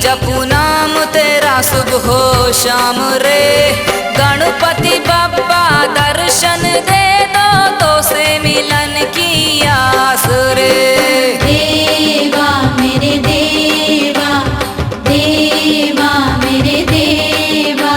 जपू नाम तेरा सुबह शाम रे। गणपति बप्पा दर्शन दे दो तो से मिलन की आस रे। देवा मेरे देवा, देवा मेरे देवा।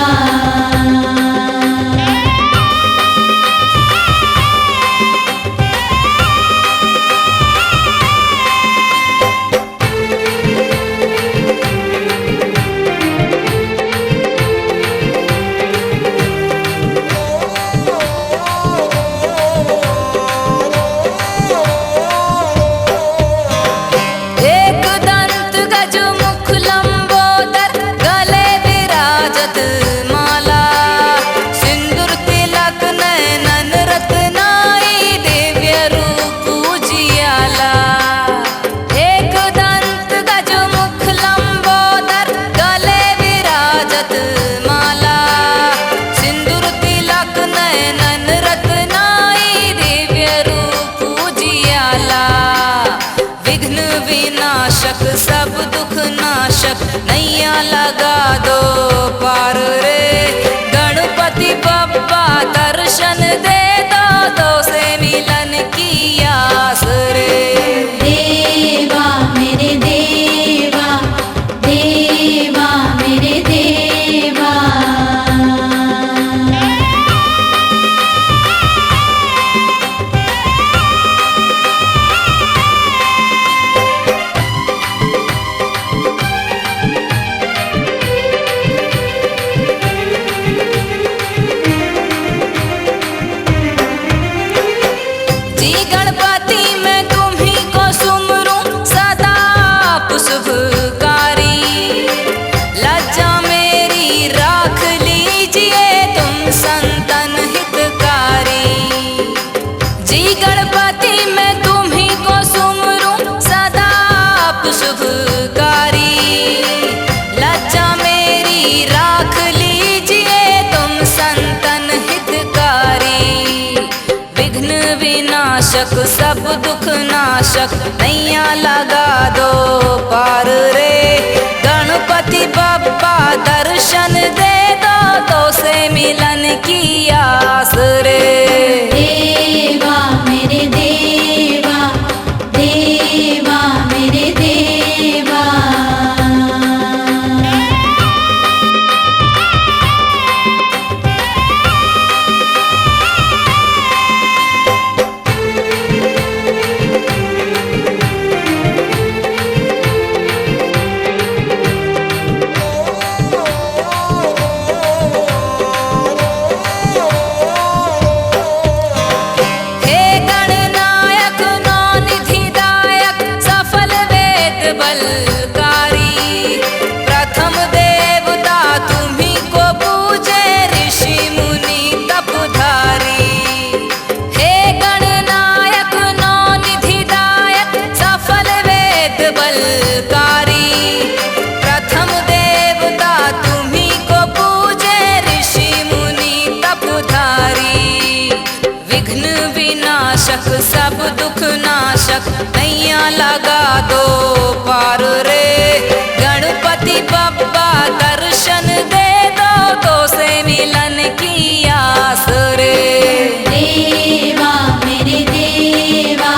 विनाशक सब दुख नाशक नैया लगा दो पार रे। गणपति बप्पा दर्शन दे दो तो से मिलन की आस रे। देवा मेरे देवा, देवा मेरे देवा। जी गणपति मैं तुम्ही को सुमरूं सदा शुभकारी। लज्जा मेरी राख लीजिए तुम संतन हितकारी। जी गणपति मैं तुम्ही को सुमरूं सदा शुभकारी। लज्जा मेरी राख लीजिए तुम संतन हितकारी। विघ्न विनाशक सब दुख नाशक नैया लगा दो पार रे। गणपति बप्पा दर्शन दे दो तो से मिलन की आस रे। देवा मेरे देवा, देवा मेरे देवा। प्रथम देवता तुम्ही को पूजे ऋषि मुनि तपधारी। हे गणनायक नौ निधिदायक सफल वेद बलकारी। प्रथम देवता तुम्ही को पूजे ऋषि मुनि तपधारी। विघ्न विनाशक सब दुख नाशक नैया लगा दो पार रे। गणपति बप्पा दर्शन दे दो तो से मिलन की आस रे। देवा मेरे देवा,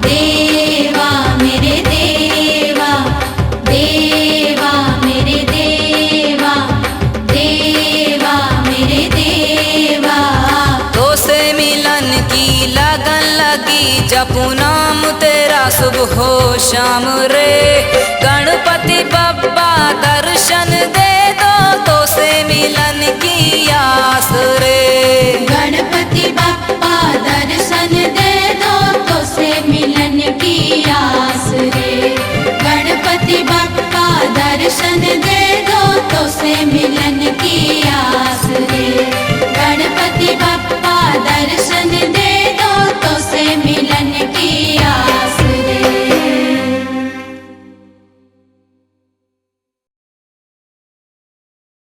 देवा मेरे देवा, देवा मेरे देवा, देवा मेरे देवा। तो से मिलन की लगन लगी जपू नाम तेरा सुबह शाम रे। गणपति बप्पा दर्शन दे दो तो से मिलन की